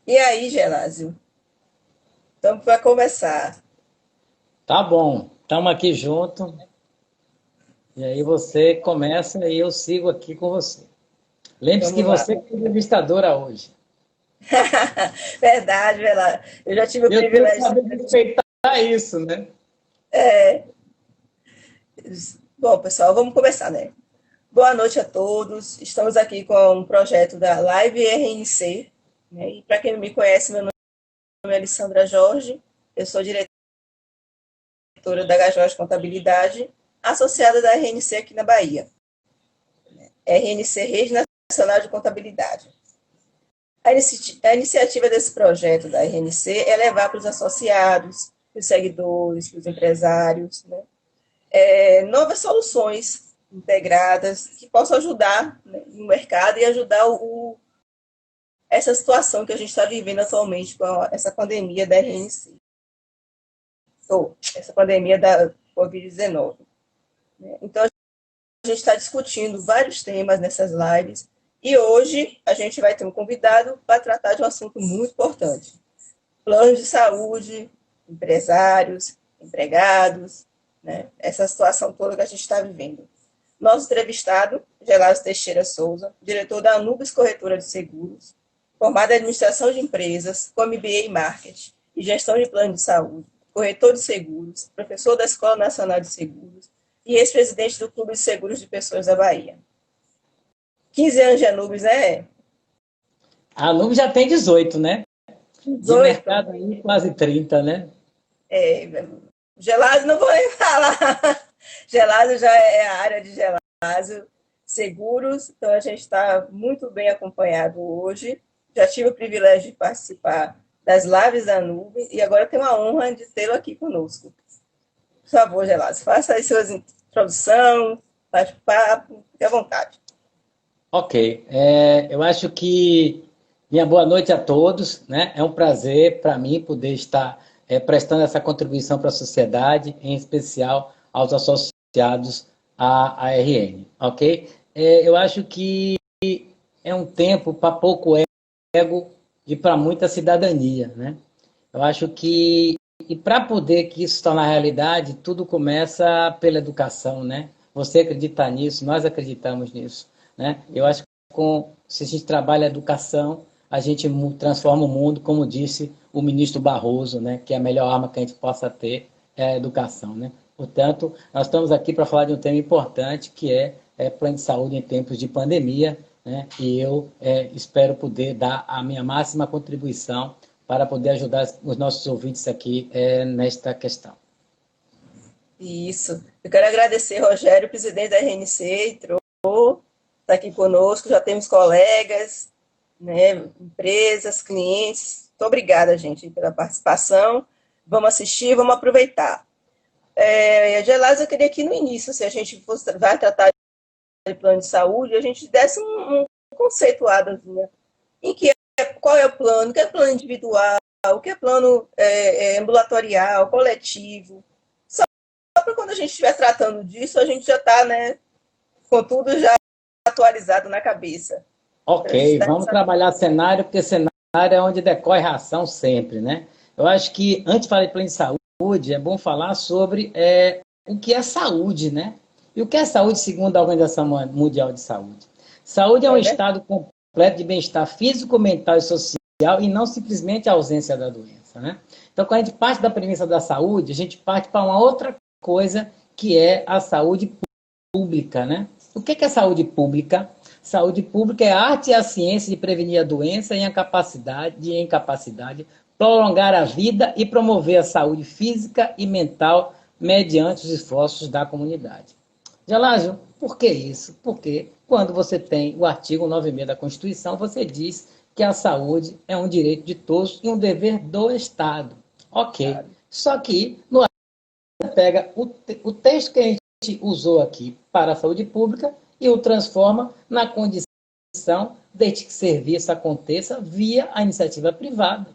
E aí, Gelásio? Estamos para começar. Tá bom, estamos aqui junto. E aí você começa e eu sigo aqui com você. Lembre-se que Vamos lá. você é entrevistadora hoje. Verdade, Gelásio. Eu já tive o Eu tenho que privilégio de saber entrevistar. respeitar isso, né? Bom, pessoal, vamos começar, né? Boa noite a todos. Estamos aqui com um projeto da Live RNC. Né? E para quem não me conhece, meu nome é Alessandra Jorge. Eu sou diretora da Gajós Contabilidade, associada da RNC aqui na Bahia. RNC, Rede Nacional de Contabilidade. A iniciativa desse projeto da RNC é levar para os associados, para os seguidores, para os empresários, né, novas soluções integradas que possam ajudar, né, no mercado e ajudar essa situação que a gente está vivendo atualmente com essa pandemia da RNC, ou essa pandemia da Covid-19. Né. Então, a gente está discutindo vários temas nessas lives e hoje a gente vai ter um convidado para tratar de um assunto muito importante: planos de saúde, empresários, empregados, né? Essa situação toda que a gente está vivendo. Nosso entrevistado, Gelásio Teixeira Souza, diretor da Anubis Corretora de Seguros, formado em administração de empresas, com MBA em marketing e gestão de plano de saúde, corretor de seguros, professor da Escola Nacional de Seguros e ex-presidente do Clube de Seguros de Pessoas da Bahia. 15 anos de Anubis, né? A Nube já tem 18, né? De 18. mercado aí quase 30, né? Gelásio, não vou nem falar. Gelásio já é a área de Gelásio Seguros, então a gente está muito bem acompanhado hoje. Já tive o privilégio de participar das lives da nuvem e agora tenho a honra de tê-lo aqui conosco. Por favor, Gelásio, faça aí sua introdução, bate-papo, fique à vontade. Ok, eu acho que minha boa noite a todos, né? É um prazer para mim poder estar prestando essa contribuição para a sociedade, em especial aos associados à ARN, ok? Eu acho que é um tempo para pouco ego e para muita cidadania, né? Eu acho que, e para poder que isso se tornar realidade, tudo começa pela educação, né? Você acredita nisso, nós acreditamos nisso, né? Eu acho que se a gente trabalha a educação, a gente transforma o mundo, como disse o ministro Barroso, né? Que a melhor arma que a gente possa ter é a educação, né? Portanto, nós estamos aqui para falar de um tema importante, que é plano de saúde em tempos de pandemia, né? E eu espero poder dar a minha máxima contribuição para poder ajudar os nossos ouvintes aqui nesta questão. Isso. Eu quero agradecer, Rogério, presidente da RNC, entrou, está aqui conosco, já temos colegas, né, empresas, clientes. Muito obrigada, gente, pela participação. Vamos assistir, vamos aproveitar. Gelás, eu queria que no início, se a gente vai tratar de plano de saúde, a gente desse um conceituadozinho em qual é o plano, o que é plano individual, o que é plano ambulatorial, coletivo. Só para quando a gente estiver tratando disso, a gente já está, né, com tudo já atualizado na cabeça. Então, a gente Ok, dá vamos essa... trabalhar cenário, porque cenário é onde decorre a ação sempre, né? Eu acho que, antes de falar de plano de saúde, é bom falar sobre o que é saúde, né? E o que é saúde segundo a Organização Mundial de Saúde? Saúde é um É verdade. estado completo de bem-estar físico, mental e social e não simplesmente a ausência da doença, né? Então, quando a gente parte da premissa da saúde, a gente parte para uma outra coisa que é a saúde pública, né? O que é saúde pública? Saúde pública é a arte e a ciência de prevenir a doença e a incapacidade, prolongar a vida e promover a saúde física e mental mediante os esforços da comunidade. Gelásio, por que isso? Porque quando você tem o artigo 96 da Constituição, você diz que a saúde é um direito de todos e um dever do Estado. Ok. Só que no pega o texto que a gente usou aqui para a saúde pública e o transforma na condição de que serviço aconteça via a iniciativa privada,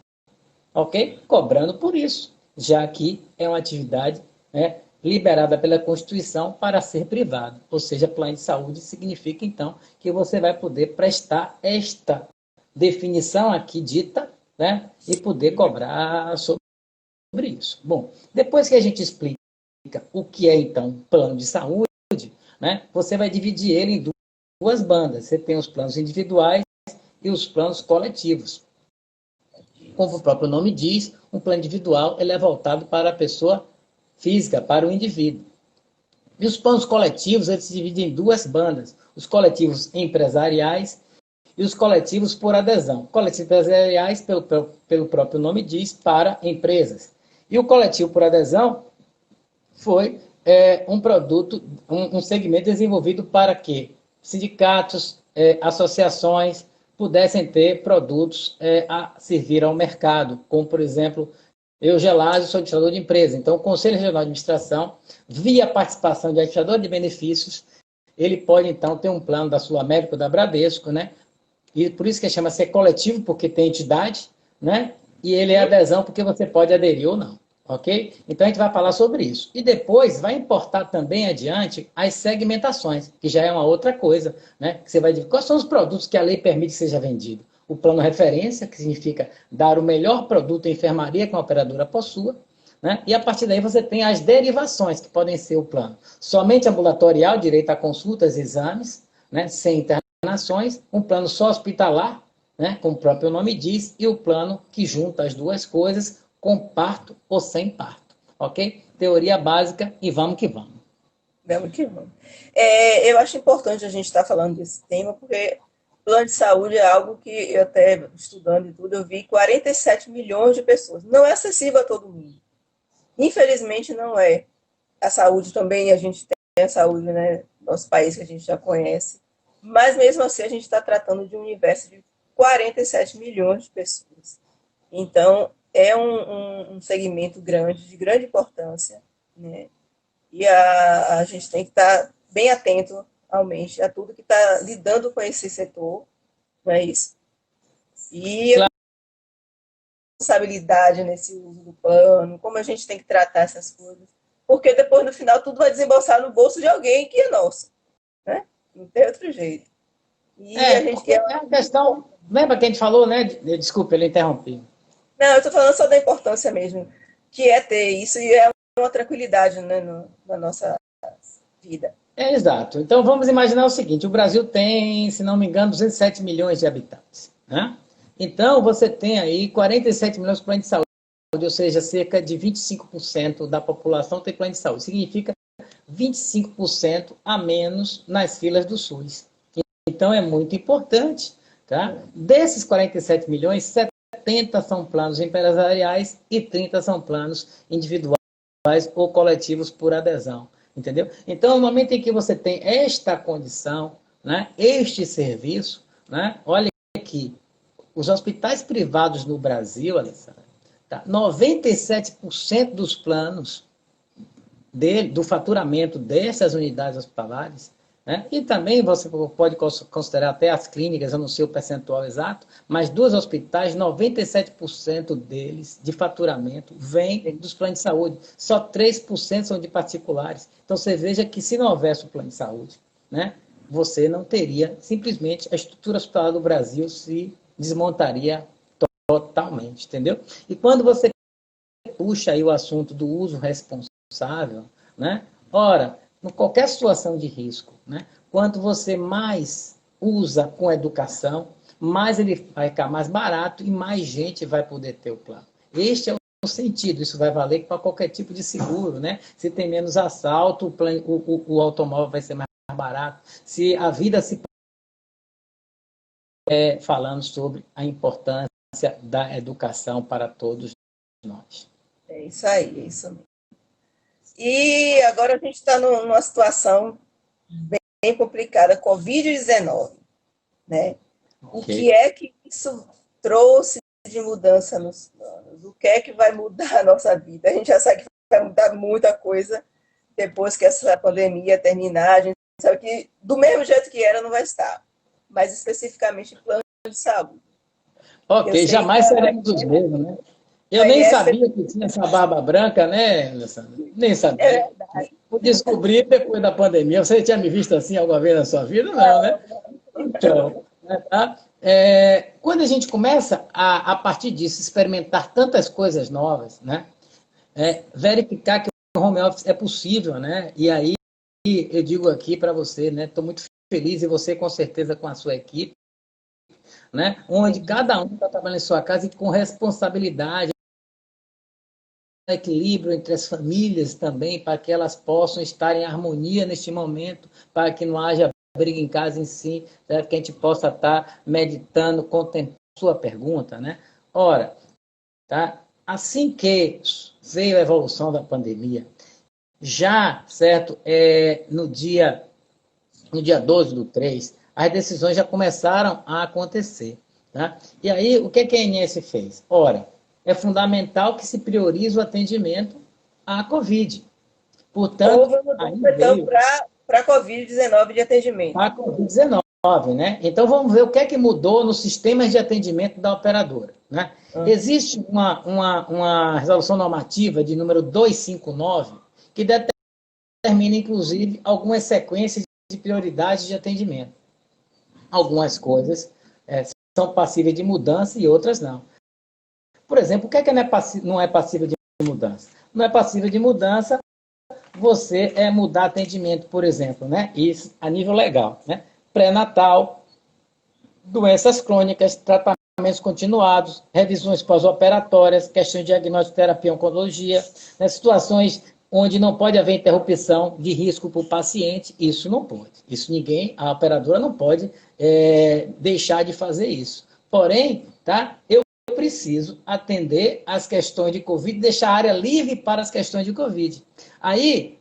ok? Cobrando por isso, já que é uma atividade, né, liberada pela Constituição para ser privada. Ou seja, plano de saúde significa, então, que você vai poder prestar esta definição aqui dita, né? E poder cobrar sobre isso. Bom, depois que a gente explica o que é, então, plano de saúde, né? Você vai dividir ele em duas bandas. Você tem os planos individuais e os planos coletivos. Como o próprio nome diz, um plano individual ele é voltado para a pessoa física, para o indivíduo. E os planos coletivos eles se dividem em duas bandas. Os coletivos empresariais e os coletivos por adesão. Coletivos empresariais, pelo próprio nome diz, para empresas. E o coletivo por adesão foi um produto, um segmento desenvolvido para que sindicatos, associações pudessem ter produtos a servir ao mercado, como, por exemplo, eu, Gelásio, sou administrador de empresa, então o Conselho Regional de Administração, via participação de administrador de benefícios, ele pode, então, ter um plano da Sul América ou da Bradesco, né? E por isso que chama ser coletivo, porque tem entidade, né? E ele é adesão, porque você pode aderir ou não. Ok? Então a gente vai falar sobre isso. E depois vai importar também adiante as segmentações, que já é uma outra coisa, né? Que você vai dizer quais são os produtos que a lei permite que seja vendido. O plano referência, que significa dar o melhor produto em enfermaria que uma operadora possua, né? E a partir daí você tem as derivações, que podem ser o plano somente ambulatorial, direito a consultas e exames, né? Sem internações, um plano só hospitalar, né? Como o próprio nome diz, e o plano que junta as duas coisas, com parto ou sem parto, ok? Teoria básica e vamos que vamos. Vamos que vamos. Eu acho importante a gente estar falando desse tema, porque plano de saúde é algo que eu até estudando e tudo, eu vi 47 milhões de pessoas. Não é acessível a todo mundo. Infelizmente não é. A saúde também, a gente tem a saúde, né? Nosso país que a gente já conhece. Mas mesmo assim a gente está tratando de um universo de 47 milhões de pessoas. Então, é um segmento grande, de grande importância, né? E a gente tem que estar bem atento, realmente, a tudo que está lidando com esse setor, não é isso? E a responsabilidade nesse uso do plano, como a gente tem que tratar essas coisas, porque depois, no final, tudo vai desembolsar no bolso de alguém que é nosso, né? Não tem outro jeito. E a gente quer... É uma questão... Lembra que a gente falou, né? Desculpa, ele interrompi. Não, eu estou falando só da importância mesmo, que é ter isso e é uma tranquilidade, né, na nossa vida. Exato. Então, vamos imaginar o seguinte, o Brasil tem, se não me engano, 207 milhões de habitantes, né? Então, você tem aí 47 milhões de planos de saúde, ou seja, cerca de 25% da população tem plano de saúde. Significa 25% a menos nas filas do SUS. Então, é muito importante, tá? Desses 47 milhões, 70 são planos empresariais e 30 são planos individuais ou coletivos por adesão, entendeu? Então, no momento em que você tem esta condição, né, este serviço, né, olha aqui, os hospitais privados no Brasil, Alessandra, tá, 97% dos planos do faturamento dessas unidades hospitalares, né? E também você pode considerar até as clínicas, eu não sei o percentual exato, mas dos hospitais, 97% deles, de faturamento, vem dos planos de saúde. Só 3% são de particulares. Então, você veja que se não houvesse o plano de saúde, né, você não teria, simplesmente, a estrutura hospitalar do Brasil se desmontaria totalmente, entendeu? E quando você puxa aí o assunto do uso responsável, né, ora, em qualquer situação de risco, né? Quanto você mais usa com educação, mais ele vai ficar mais barato e mais gente vai poder ter o plano. Este é o sentido, isso vai valer para qualquer tipo de seguro, né? Se tem menos assalto, o automóvel vai ser mais barato. Se a vida se... falando sobre a importância da educação para todos nós. É isso aí, é isso mesmo. E agora a gente está numa situação bem complicada, Covid-19, né? Okay. O que é que isso trouxe de mudança nos planos? O que é que vai mudar a nossa vida? A gente já sabe que vai mudar muita coisa depois que essa pandemia terminar. A gente sabe que do mesmo jeito que era não vai estar, mas especificamente plano de saúde. Ok, jamais seremos os mesmos, né? Eu nem sabia que tinha essa barba branca, né, Alessandra? Nem sabia. É verdade. Descobri depois da pandemia. Você tinha me visto assim alguma vez na sua vida? Não, né? Então, tá? Quando a gente começa a partir disso, experimentar tantas coisas novas, né? Verificar que o home office é possível, né? E aí eu digo aqui para você, né? Estou muito feliz e você com certeza com a sua equipe, né? Onde cada um está trabalhando em sua casa e com responsabilidade, equilíbrio entre as famílias também, para que elas possam estar em harmonia neste momento, para que não haja briga em casa em si, certo? Que a gente possa estar meditando, contemplando sua pergunta, né? Ora, tá? Assim que veio a evolução da pandemia, já, certo, no dia 12/3, as decisões já começaram a acontecer. Tá? E aí, o que a ANS fez? Ora, é fundamental que se priorize o atendimento à Covid. Portanto, Houve uma mudança, então, para a Covid-19 de atendimento. A Covid-19, né? Então, vamos ver o que é que mudou nos sistemas de atendimento da operadora. Né? Existe uma resolução normativa de número 259 que determina, inclusive, algumas sequências de prioridade de atendimento. Algumas coisas são passíveis de mudança e outras não. Por exemplo, o que é que não é passível de mudança? Não é passível de mudança você mudar atendimento, por exemplo, né? Isso a nível legal, né? Pré-natal, doenças crônicas, tratamentos continuados, revisões pós-operatórias, questões de diagnóstico, terapia, oncologia, né? Situações onde não pode haver interrupção de risco para o paciente, isso não pode. Isso a operadora não pode deixar de fazer isso. Porém, tá? Eu preciso atender as questões de Covid, deixar a área livre para as questões de Covid. Aí,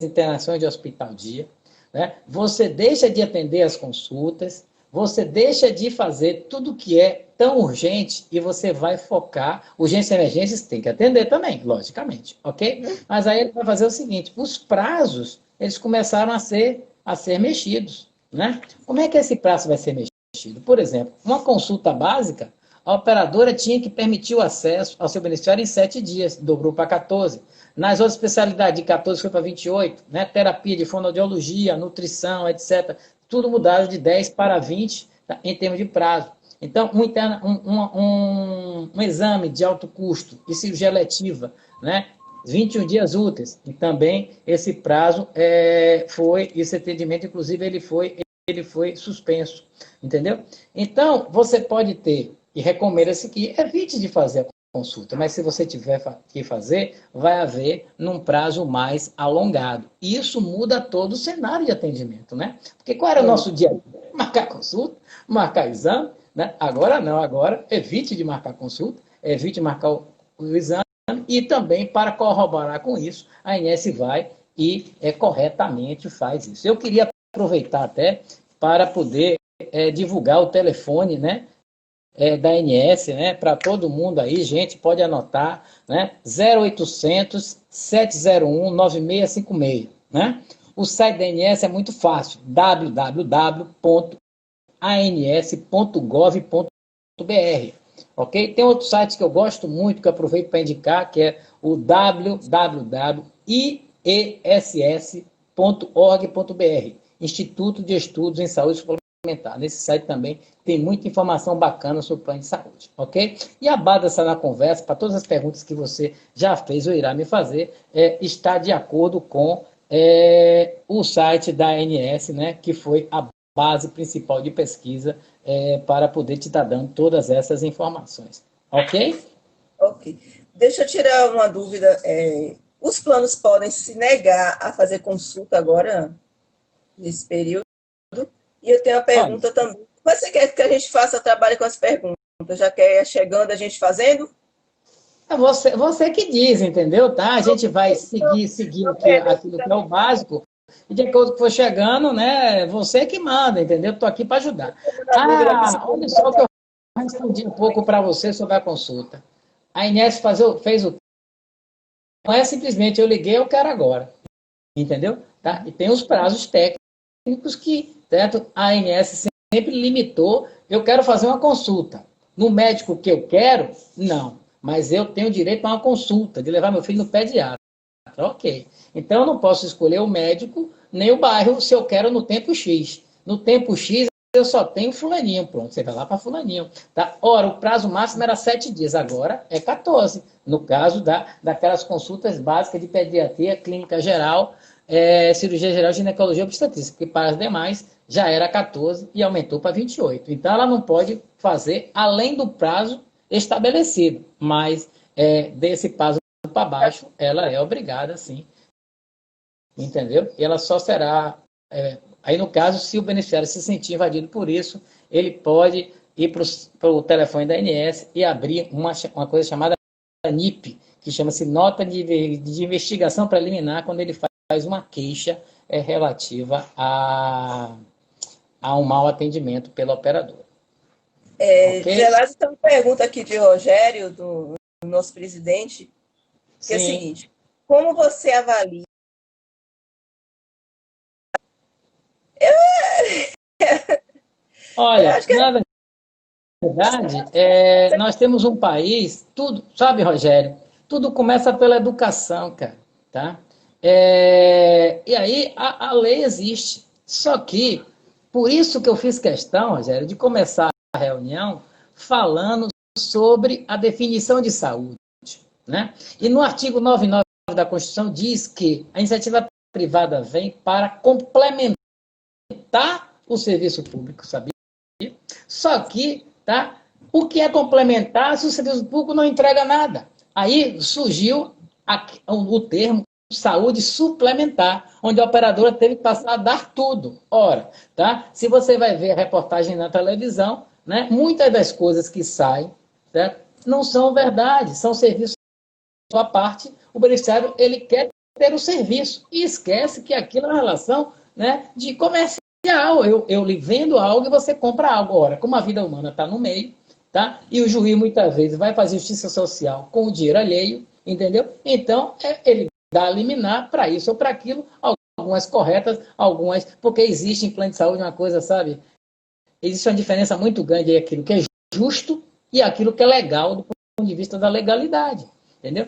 internações de hospital-dia, né? Você deixa de atender as consultas, você deixa de fazer tudo que é tão urgente e você vai focar. Urgência e emergências tem que atender também, logicamente, ok? Mas aí ele vai fazer o seguinte: os prazos eles começaram a ser mexidos, né? Como é que esse prazo vai ser mexido? Por exemplo, uma consulta básica, a operadora tinha que permitir o acesso ao seu beneficiário em 7 dias, dobrou para 14. Nas outras especialidades, de 14 foi para 28, né? Terapia de fonoaudiologia, nutrição, etc. Tudo mudado de 10 para 20, tá? Em termos de prazo. Então, um exame de alto custo e cirurgia letiva, né? 21 dias úteis. E também esse prazo esse atendimento, inclusive, ele foi suspenso. Entendeu? Então, você pode ter, e recomenda-se que evite de fazer a consulta, mas se você tiver que fazer, vai haver num prazo mais alongado. E isso muda todo o cenário de atendimento, né? Porque qual era o nosso dia a dia? Marcar consulta, marcar exame, né? Agora não, agora evite de marcar consulta, evite de marcar o exame e também, para corroborar com isso, a ANS vai e corretamente faz isso. Eu queria aproveitar até para poder divulgar o telefone, né? Da ANS, né, para todo mundo aí, gente, pode anotar, né, 0800 701 9656, né? O site da ANS é muito fácil, www.ans.gov.br, ok? Tem outro site que eu gosto muito, que eu aproveito para indicar, que é o www.iess.org.br, Instituto de Estudos em Saúde Suplementar. Nesse site também tem muita informação bacana sobre o plano de saúde, ok? E a base na conversa, para todas as perguntas que você já fez ou irá me fazer, está de acordo com o site da ANS, né, que foi a base principal de pesquisa para poder te estar dando todas essas informações, ok? Ok. Deixa eu tirar uma dúvida. Os planos podem se negar a fazer consulta agora, nesse período? E eu tenho uma pergunta também. Você quer que a gente trabalhe com as perguntas? Já quer chegando a gente fazendo? Você que diz, entendeu? Tá? A gente vai seguir aquilo que é o básico, e de acordo com que for chegando, né? Você que manda, entendeu? Estou aqui para ajudar. Olha só que eu respondi um pouco para você sobre a consulta. A Inés fez o. Não é simplesmente eu liguei, eu quero agora. Entendeu? Tá? E tem os prazos técnicos que, certo? A ANS sempre limitou. Eu quero fazer uma consulta. No médico que eu quero, não. Mas eu tenho direito a uma consulta, de levar meu filho no pediatra. Ok. Então eu não posso escolher o médico nem o bairro se eu quero no tempo X. No tempo X, eu só tenho fulaninho, pronto, você vai lá para fulaninho. Tá? Ora, o prazo máximo era 7 dias, agora é 14, no caso daquelas consultas básicas de pediatria, clínica geral, cirurgia geral, ginecologia e obstetrícia, porque para as demais já era 14 e aumentou para 28. Então, ela não pode fazer além do prazo estabelecido, mas desse prazo para baixo, ela é obrigada, sim, entendeu? E ela só será... aí, no caso, se o beneficiário se sentir invadido por isso, ele pode ir para o telefone da ANS e abrir uma coisa chamada NIP, que chama-se Nota de Investigação Preliminar, quando ele faz uma queixa relativa a um mau atendimento pela operadora. Okay? Gelado, tem uma pergunta aqui de Rogério, do nosso presidente, que Sim. É o seguinte: como você avalia... Olha, na verdade, nós temos um país, tudo, sabe, Rogério, tudo começa pela educação, cara, tá? E aí a lei existe, só que, por isso que eu fiz questão, Rogério, de começar a reunião falando sobre a definição de saúde, né? E no artigo 99 da Constituição diz que a iniciativa privada vem para complementar o serviço público, sabia? Só que, tá? O que é complementar se o serviço público não entrega nada? Aí surgiu o termo saúde suplementar, onde a operadora teve que passar a dar tudo. Ora, tá? Se você vai ver a reportagem na televisão, né, muitas das coisas que saem, certo? Não são verdade, são serviços à parte. O beneficiário, ele quer ter o serviço e esquece que aquilo é uma relação, né, de comércio. Eu lhe vendo algo e você compra algo. Ora, como a vida humana está no meio, tá? E o juiz muitas vezes vai fazer justiça social com o dinheiro alheio, entendeu? Então, ele dá liminar para isso ou para aquilo, algumas corretas, algumas... Porque existe em plano de saúde uma coisa, sabe? Existe uma diferença muito grande entre aquilo que é justo e aquilo que é legal do ponto de vista da legalidade, entendeu?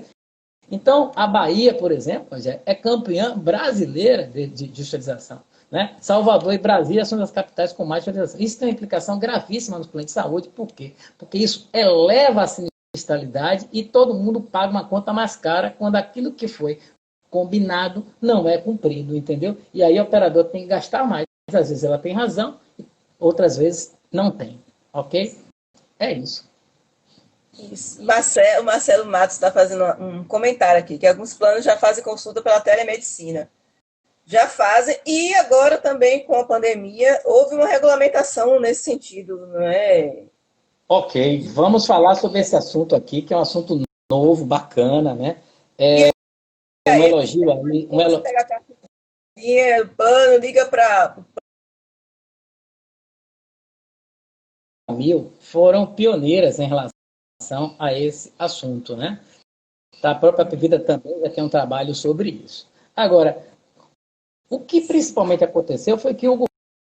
Então, a Bahia, por exemplo, é campeã brasileira de judicialização. Né? Salvador e Brasília são as capitais com mais judicialização. Isso tem uma implicação gravíssima nos planos de saúde. Por quê? Porque isso eleva a sinistralidade e todo mundo paga uma conta mais cara quando aquilo que foi combinado não é cumprido, entendeu? E aí o operador tem que gastar mais. Às vezes ela tem razão, outras vezes não tem. Ok? É isso. Isso. O Marcelo Matos está fazendo um comentário aqui, que alguns planos já fazem consulta pela telemedicina. Já fazem, e agora também com a pandemia houve uma regulamentação nesse sentido, não é? Ok, vamos falar sobre esse assunto aqui, que é um assunto novo, bacana, né? Um elogio aí. Você pega a cartinha, o plano, liga para... Foram pioneiras em relação a esse assunto, né? A própria Vida também já tem um trabalho sobre isso. Agora, o que principalmente aconteceu foi que o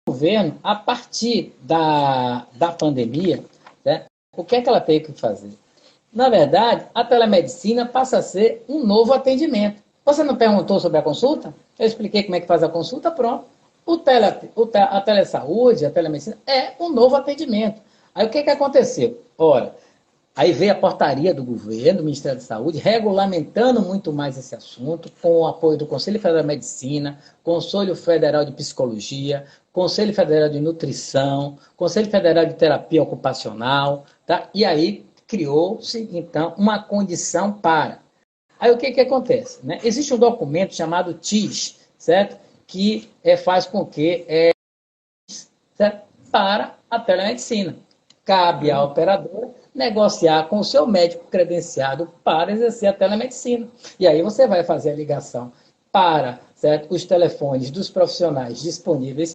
governo, a partir da pandemia, né, o que é que ela teve que fazer? Na verdade, a telemedicina passa a ser um novo atendimento. Você não perguntou sobre a consulta? Eu expliquei como é que faz a consulta, pronto. A telesaúde, a telemedicina é um novo atendimento. Aí o que aconteceu? Ora, aí veio a portaria do governo, do Ministério da Saúde, regulamentando muito mais esse assunto, com o apoio do Conselho Federal de Medicina, Conselho Federal de Psicologia, Conselho Federal de Nutrição, Conselho Federal de Terapia Ocupacional, tá? E aí criou-se, então, uma condição para. Aí o que acontece? Né? Existe um documento chamado TIS, certo? Que faz com que certo? Para a telemedicina. Cabe à operadora negociar com o seu médico credenciado para exercer a telemedicina. E aí você vai fazer a ligação para, certo, os telefones dos profissionais disponíveis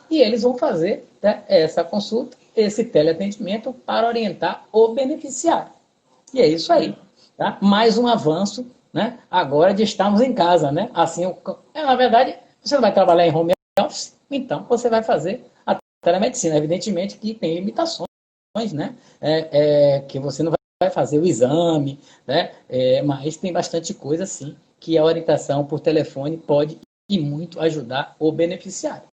e eles vão fazer, né, essa consulta, esse teleatendimento para orientar o beneficiário. E é isso aí. Tá? Mais um avanço, né, agora de estarmos em casa. Né? Assim, na verdade, você não vai trabalhar em home office, então você vai fazer a telemedicina. Evidentemente que tem limitações, né? Que você não vai fazer o exame, né? Mas tem bastante coisa, sim, que a orientação por telefone pode e muito ajudar o beneficiário.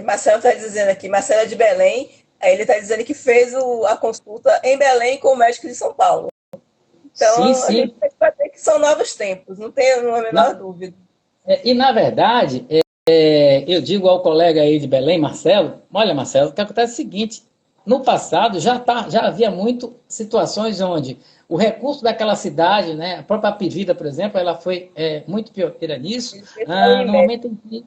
Marcelo está dizendo aqui, Marcelo é de Belém, aí ele está dizendo que fez a consulta em Belém com o médico de São Paulo. Sim, Então, a gente sim. vai ter que são novos tempos, não tenho a menor Na, dúvida. e, na verdade, eu digo ao colega aí de Belém, Marcelo, olha, Marcelo, o que acontece é o seguinte, no passado já havia muito situações onde o recurso daquela cidade, né, a própria Pivida, por exemplo, ela foi muito pioneira nisso, Ele fez a no Unimed. momento em que,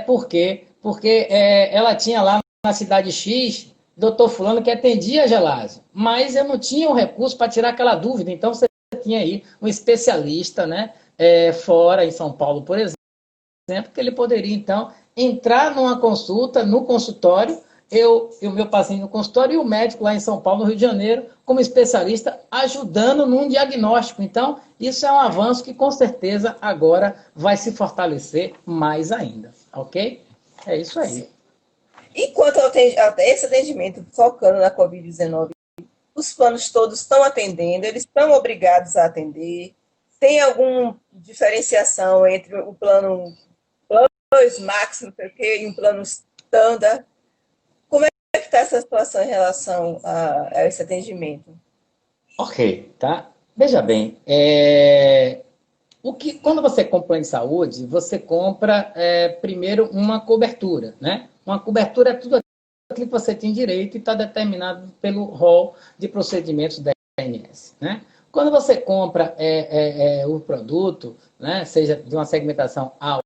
por quê? Porque ela tinha lá na cidade X, doutor fulano que atendia a Gelásio, mas eu não tinha o recurso para tirar aquela dúvida, então você tinha aí um especialista, né, fora em São Paulo, por exemplo, que ele poderia, então, entrar numa consulta, no consultório, eu e o meu paciente no consultório, e o médico lá em São Paulo, no Rio de Janeiro, como especialista, ajudando num diagnóstico. Então, isso é um avanço que, com certeza, agora vai se fortalecer mais ainda, ok? É isso aí. E quanto a esse atendimento focando na Covid-19, os planos todos estão atendendo, eles estão obrigados a atender? Tem alguma diferenciação entre o plano 2, Max, não sei o quê, e um plano standard? Como é que está essa situação em relação a esse atendimento? Ok, tá? Veja bem, quando você compra plano de saúde, você compra primeiro uma cobertura, né? Uma cobertura é tudo aquilo que você tem direito e está determinado pelo rol de procedimentos da ANS, né? Quando você compra o produto, né, seja de uma segmentação A,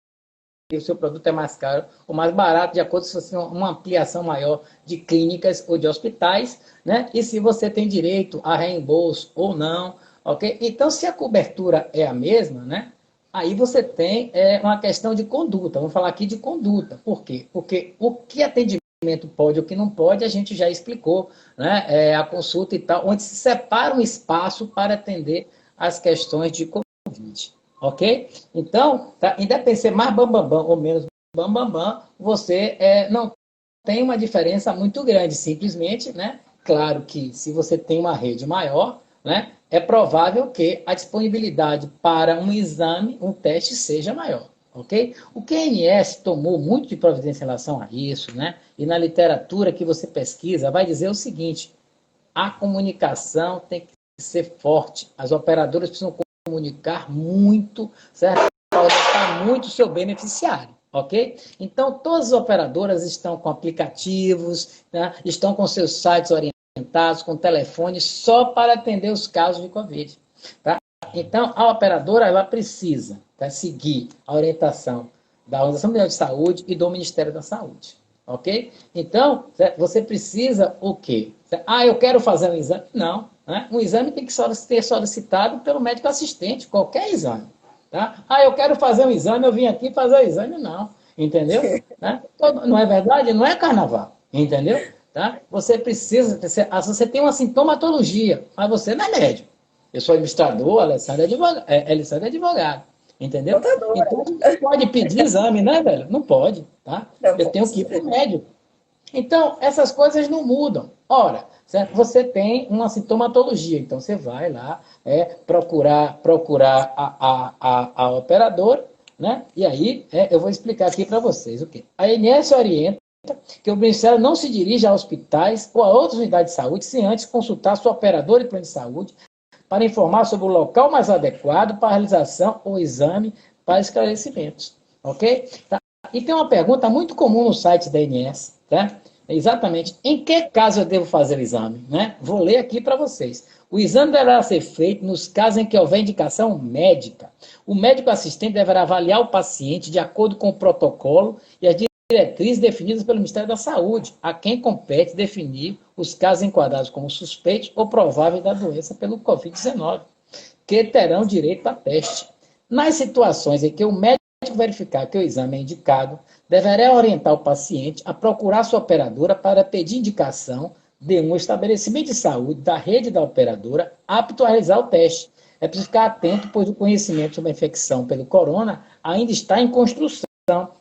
e o seu produto é mais caro ou mais barato, de acordo com se você tem uma ampliação maior de clínicas ou de hospitais, né? E se você tem direito a reembolso ou não, ok? Então, se a cobertura é a mesma, né? Aí você tem uma questão de conduta. Vamos falar aqui de conduta. Por quê? Porque o que atendimento pode ou o que não pode, a gente já explicou, né? A consulta e tal, onde se separa um espaço para atender as questões de Covid. Ok? Então, tá, independente de ser mais bambambam ou menos bambambam, você não tem uma diferença muito grande, simplesmente, né? Claro que se você tem uma rede maior, né, é provável que a disponibilidade para um exame, um teste, seja maior. Ok? O QNS tomou muito de providência em relação a isso, né? E na literatura que você pesquisa, vai dizer o seguinte: a comunicação tem que ser forte. As operadoras precisam comunicar muito, certo? Para orientar muito o seu beneficiário, ok? Então, todas as operadoras estão com aplicativos, né? Estão com seus sites orientados, com telefones, só para atender os casos de Covid, tá? Então, a operadora ela precisa, tá, seguir a orientação da Organização Mundial de Saúde e do Ministério da Saúde. Ok? Então, você precisa o quê? Eu quero fazer um exame? Não. Né? Um exame tem que ser solicitado pelo médico assistente, qualquer exame. Tá? Eu quero fazer um exame, eu vim aqui fazer o exame? Não. Entendeu? Né? Não é verdade? Não é carnaval. Entendeu? Tá? Você precisa, você tem uma sintomatologia, mas você não é médico. Eu sou administrador, Alessandro é advogado. Entendeu? Contadora. Então, não pode pedir exame, né, velho? Não pode, tá? Não Eu tenho posso. que ir para o médico. Então, essas coisas não mudam. Ora, certo? Você tem uma sintomatologia, então você vai lá procurar a operadora, né? E aí eu vou explicar aqui para vocês o quê. A ANS orienta que o Ministério não se dirija a hospitais ou a outras unidades de saúde sem antes consultar sua operadora de plano de saúde para informar sobre o local mais adequado para a realização ou exame para esclarecimentos. Ok? Tá? E tem uma pergunta muito comum no site da ANS, tá? Exatamente, em que caso eu devo fazer o exame? Né? Vou ler aqui para vocês. O exame deverá ser feito nos casos em que houver indicação médica. O médico assistente deverá avaliar o paciente de acordo com o protocolo e as diretrizes definidas pelo Ministério da Saúde, a quem compete definir os casos enquadrados como suspeitos ou prováveis da doença pelo Covid-19, que terão direito a teste. Nas situações em que o médico verificar que o exame é indicado, deverá orientar o paciente a procurar sua operadora para pedir indicação de um estabelecimento de saúde da rede da operadora apto a realizar o teste. É preciso ficar atento, pois o conhecimento sobre a infecção pelo corona ainda está em construção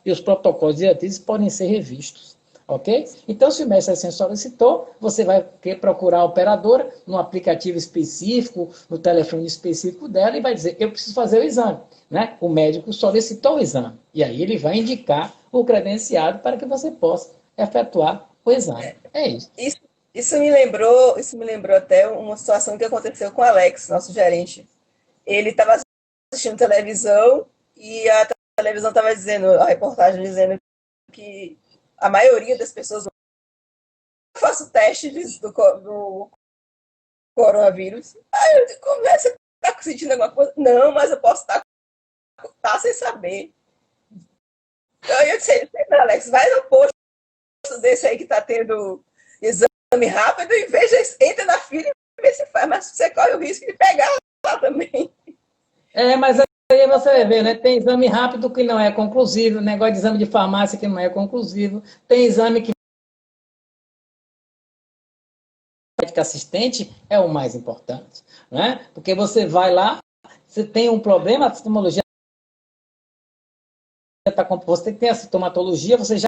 e os protocolos diretrizes podem ser revistos. Ok? Então, se o médico assim solicitou, você vai procurar a operadora no aplicativo específico, no telefone específico dela e vai dizer, eu preciso fazer o exame. Né? O médico solicitou o exame. E aí ele vai indicar o credenciado para que você possa efetuar o exame. É isso. Isso me lembrou até uma situação que aconteceu com o Alex, nosso gerente. Ele estava assistindo televisão e a televisão estava dizendo, a reportagem dizendo que a maioria das pessoas faz o teste do coronavírus. Aí eu digo, como é que você está sentindo alguma coisa? Não, mas eu posso estar sem saber. Então eu disse, Alex, vai no posto desse aí que está tendo exame rápido e veja, entra na fila e vê se faz, mas você corre o risco de pegar lá também. Mas aí você vai ver, né? Tem exame rápido que não é conclusivo, negócio de exame de farmácia que não é conclusivo, tem exame que assistente é o mais importante, né? Porque você vai lá, você tem um problema, a sintomatologia está com você tem a sintomatologia, você já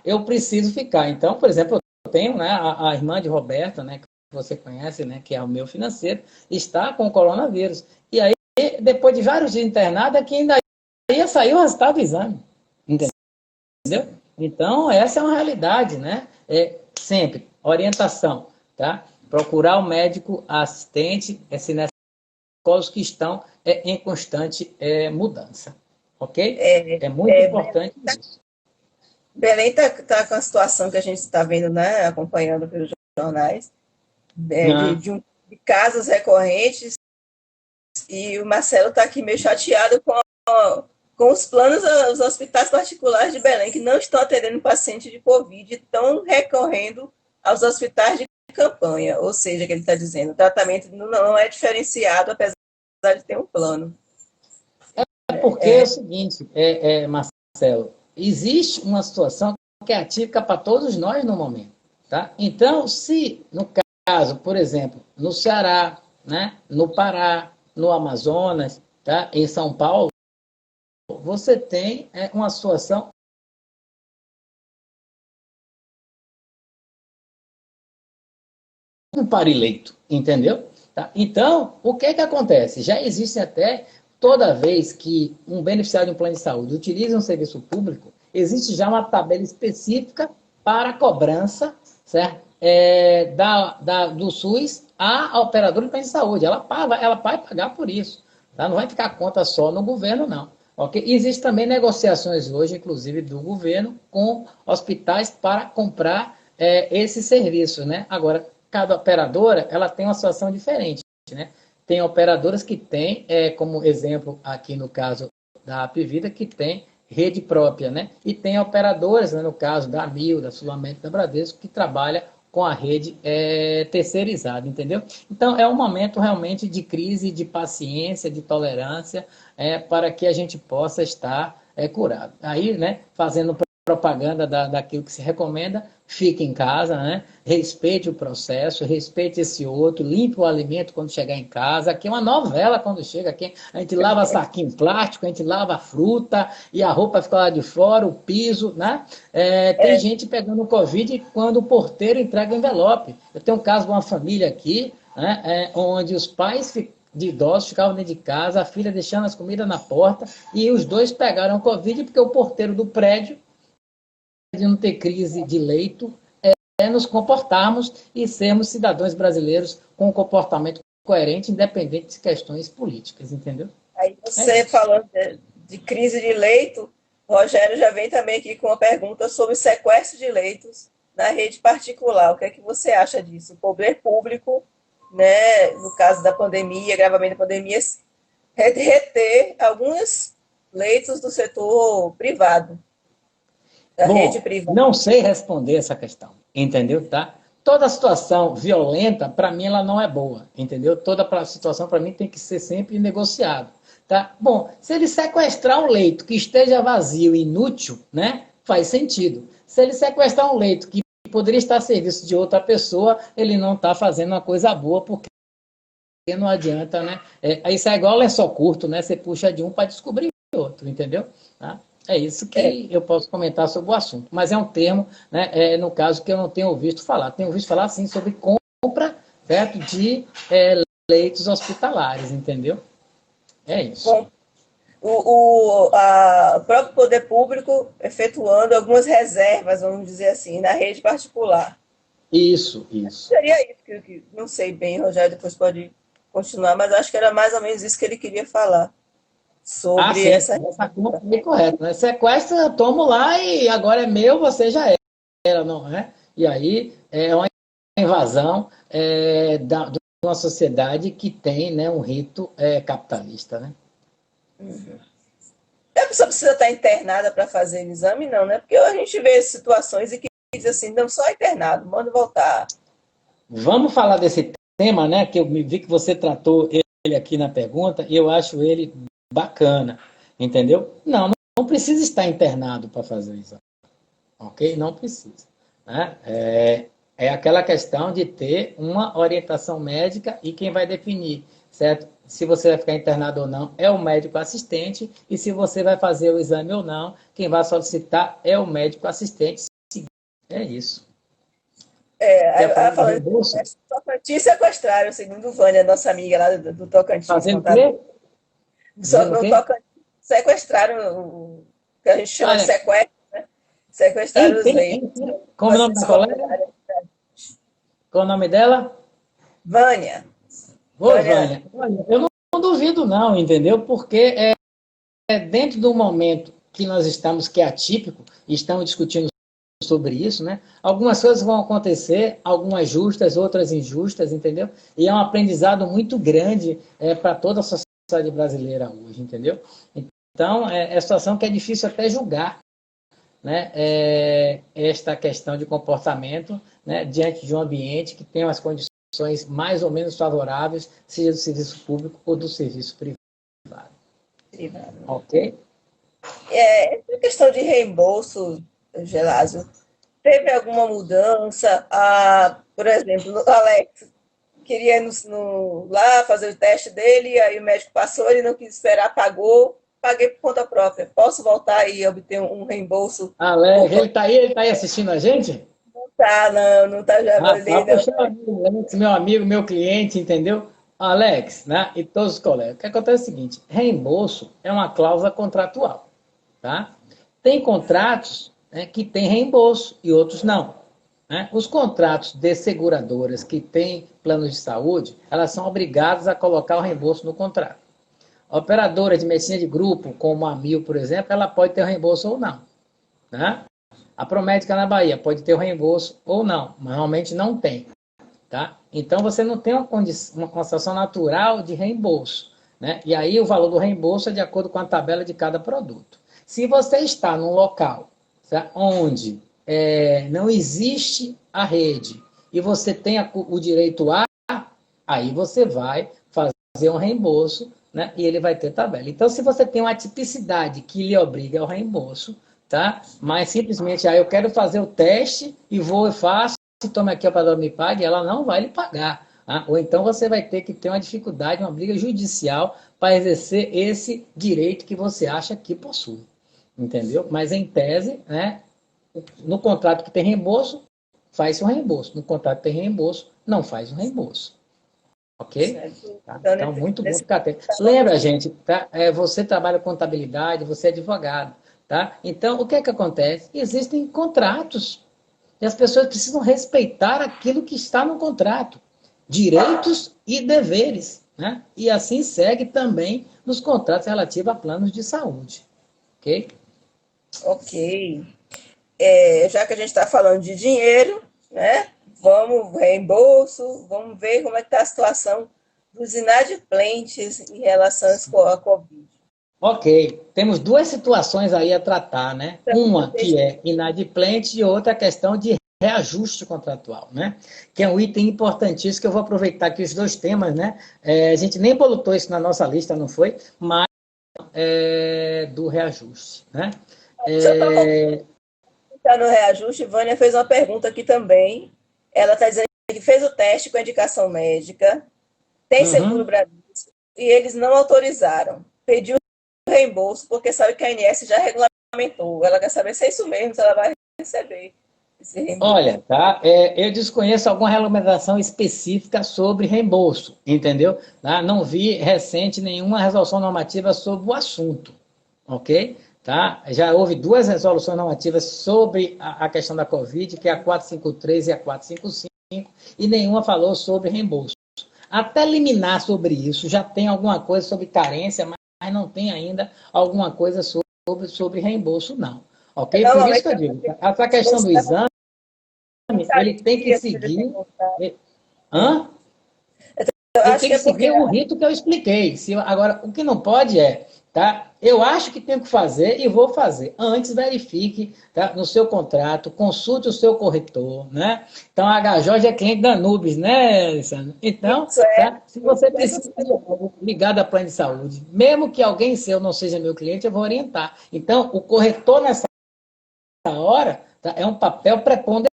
eu preciso ficar. Então, por exemplo, eu tenho, né, a irmã de Roberta, né, que você conhece, né, que é o meu financeiro, está com coronavírus. E aí, depois de vários dias internada, que ainda ia sair o resultado do exame. Entendeu? Então, essa é uma realidade, né? Sempre, orientação, tá? Procurar o médico assistente, se protocolos que estão em constante mudança, ok? É muito importante isso. Belém está com a situação que a gente está vendo, né, acompanhando pelos jornais, de casos recorrentes, e o Marcelo está aqui meio chateado com os planos dos hospitais particulares de Belém, que não estão atendendo paciente de Covid, estão recorrendo aos hospitais de campanha, ou seja, que ele está dizendo, o tratamento não é diferenciado, apesar de ter um plano. Porque é o seguinte, Marcelo, existe uma situação que é atípica para todos nós no momento. Tá? Então, se, no caso, por exemplo, no Ceará, né, no Pará, no Amazonas, tá, em São Paulo, você tem uma situação um parileito, entendeu? Tá? Então, o que acontece? Já existe até, toda vez que um beneficiário de um plano de saúde utiliza um serviço público, existe já uma tabela específica para cobrança, certo? Do SUS à operadora de plano de saúde. Ela vai pagar por isso. Tá? Não vai ficar a conta só no governo, não. Okay? Existem também negociações hoje, inclusive do governo, com hospitais para comprar esses serviços. Né? Agora, cada operadora ela tem uma situação diferente. Né? Tem operadoras que têm, como exemplo aqui no caso da Apvida, que tem rede própria, né? E tem operadoras, né, no caso da Amil, da Sul América, da Bradesco, que trabalha com a rede terceirizada, entendeu? Então, é um momento realmente de crise, de paciência, de tolerância, para que a gente possa estar curado. Aí, né, fazendo propaganda daquilo que se recomenda, fique em casa, né? Respeite o processo, respeite esse outro, limpe o alimento quando chegar em casa. Aqui é uma novela quando chega aqui. A gente lava saquinho plástico, a gente lava a fruta e a roupa fica lá de fora, o piso, né? Tem gente pegando Covid quando o porteiro entrega o envelope. Eu tenho um caso de uma família aqui, né, onde os pais de idosos ficavam dentro de casa, a filha deixando as comidas na porta e os dois pegaram Covid porque o porteiro do prédio de não ter crise de leito, nos comportarmos e sermos cidadãos brasileiros com um comportamento coerente, independente de questões políticas, entendeu? Aí você falando de crise de leito, o Rogério já vem também aqui com uma pergunta sobre sequestro de leitos na rede particular. O que é que você acha disso? O poder público, né, no caso da pandemia, agravamento da pandemia, reter alguns leitos do setor privado. Bom, não sei responder essa questão, entendeu? Tá? Toda situação violenta, para mim, ela não é boa, entendeu? Toda situação, para mim, tem que ser sempre negociada. Tá? Bom, se ele sequestrar um leito que esteja vazio e inútil, né, faz sentido. Se ele sequestrar um leito que poderia estar a serviço de outra pessoa, ele não está fazendo uma coisa boa, porque não adianta, né? Isso é igual lençol curto, né? Você puxa de um para descobrir outro, entendeu? Tá? É isso que eu posso comentar sobre o assunto. Mas é um termo, né, no caso, que eu não tenho ouvido falar. Tenho ouvido falar, sim, sobre compra, certo, de leitos hospitalares, entendeu? É isso. Com o próprio poder público efetuando algumas reservas, vamos dizer assim, na rede particular. Isso, isso. Seria isso que não sei bem, Rogério, depois pode continuar, mas acho que era mais ou menos isso que ele queria falar Ah, sobre sim, essa. essa conta é correta, né? Sequestra, tomo lá e agora é meu, você já era, não é? E aí é uma invasão de uma sociedade que tem, né, um rito capitalista, né? A pessoa precisa estar internada para fazer o exame, não, né? Porque a gente vê situações em que diz assim, não, só internado, manda voltar. Vamos falar desse tema, né? Que eu me vi que você tratou ele aqui na pergunta e eu acho ele bacana, entendeu? Não precisa estar internado para fazer o exame, ok? Não precisa, né? É aquela questão de ter uma orientação médica e quem vai definir, certo? Se você vai ficar internado ou não é o médico assistente e se você vai fazer o exame ou não, quem vai solicitar é o médico assistente. É isso. Quer falar do Falando reembolso? de Tocantins sequestraram, segundo Vânia, nossa amiga lá do Tocantins, Fazendo o contador. quê? Dizendo o No quê? Tocantins, sequestraram o que a gente chama de Olha, sequestro, né? Sequestraram os leitos. como é o nome da colega? Qual é o nome dela? Vânia. Ô, Vânia. Vânia. Olha, eu não duvido não, entendeu? Porque dentro do momento que nós estamos, que é atípico, e estamos discutindo sobre isso, né? Algumas coisas vão acontecer, algumas justas, outras injustas, entendeu? E é um aprendizado muito grande para toda a sociedade brasileira hoje, entendeu? Então, é situação que é difícil até julgar, né, esta questão de comportamento, né, diante de um ambiente que tem as condições mais ou menos favoráveis, seja do serviço público ou do serviço privado. Ok? Essa questão de reembolso, Gelásio, teve alguma mudança? Por exemplo, o Alex queria ir lá fazer o teste dele, aí o médico passou, ele não quis esperar, pagou, paguei por conta própria. Posso voltar e obter um reembolso por Alex, conta? ele tá aí assistindo a gente? Tá, não, não tá já Ah, tá. ali, não. Poxa, Alex, meu amigo, meu cliente, entendeu? Alex, né, e todos os colegas. O que acontece é o seguinte, reembolso é uma cláusula contratual, tá? Tem contratos, né, que tem reembolso e outros não, né? Os contratos de seguradoras que têm planos de saúde, elas são obrigadas a colocar o reembolso no contrato. A operadora de medicina de grupo, como a Mil, por exemplo, ela pode ter o reembolso ou não, né? A Promédica na Bahia pode ter o reembolso ou não, mas normalmente não tem. Tá? Então, você não tem uma constatação natural de reembolso. Né? E aí, o valor do reembolso é de acordo com a tabela de cada produto. Se você está num local, tá, onde não existe a rede e você tem o direito a, aí você vai fazer um reembolso, né? E ele vai ter tabela. Então, se você tem uma tipicidade que lhe obriga ao reembolso, tá? Mas simplesmente, eu quero fazer o teste e vou e faço, se toma aqui a operadora me pague, ela não vai lhe pagar. Tá? Ou então você vai ter que ter uma dificuldade, uma briga judicial para exercer esse direito que você acha que possui. Entendeu? Mas em tese, né, no contrato que tem reembolso, faz um reembolso. No contrato que tem reembolso, não faz um reembolso. Ok? Certo. Tá? Então, Então, muito bom nesse ficar atento. Lembra, gente, tá? Você trabalha com contabilidade, você é advogado. Tá? Então, o que é que acontece? Existem contratos e as pessoas precisam respeitar aquilo que está no contrato. Direitos e deveres. Né? E assim segue também nos contratos relativos a planos de saúde. Ok? Ok. Já que a gente está falando de dinheiro, né? Vamos, reembolso, vamos ver como é que está a situação dos inadimplentes em relação à Covid. Ok, temos duas situações aí a tratar, né? Uma que é inadimplente e outra a questão de reajuste contratual, né? Que é um item importantíssimo que eu vou aproveitar aqui os dois temas, né? A gente nem botou isso na nossa lista, não foi? Mas do reajuste, né? Só para voltar no reajuste, Vânia fez uma pergunta aqui também. Ela está dizendo que fez o teste com a indicação médica, tem seguro Uhum. Brasil e eles não autorizaram. Pediu reembolso, porque sabe que a ANS já regulamentou. Ela quer saber se é isso mesmo, se ela vai receber esse reembolso. Olha, tá? Eu desconheço alguma regulamentação específica sobre reembolso, entendeu? Tá? Não vi recente nenhuma resolução normativa sobre o assunto, ok? Tá? Já houve duas resoluções normativas sobre a questão da Covid, que é a 453 e a 455, e nenhuma falou sobre reembolso. Até liminar sobre isso, já tem alguma coisa sobre carência, mas não tem ainda alguma coisa sobre reembolso, não. Ok? Por isso que eu digo, essa questão do exame, ele tem que seguir. Hã? Ele tem que seguir o rito que eu expliquei. Agora, o que não pode é, tá? Eu acho que tenho que fazer e vou fazer. Antes, verifique, tá? No seu contrato, consulte o seu corretor, né? Então, a HJ é cliente da Nubes, né, Alessandra? Então, tá? Se você precisa de algo ligado a plano de saúde, mesmo que alguém seu não seja meu cliente, eu vou orientar. Então, o corretor nessa hora, tá? É um papel preponderante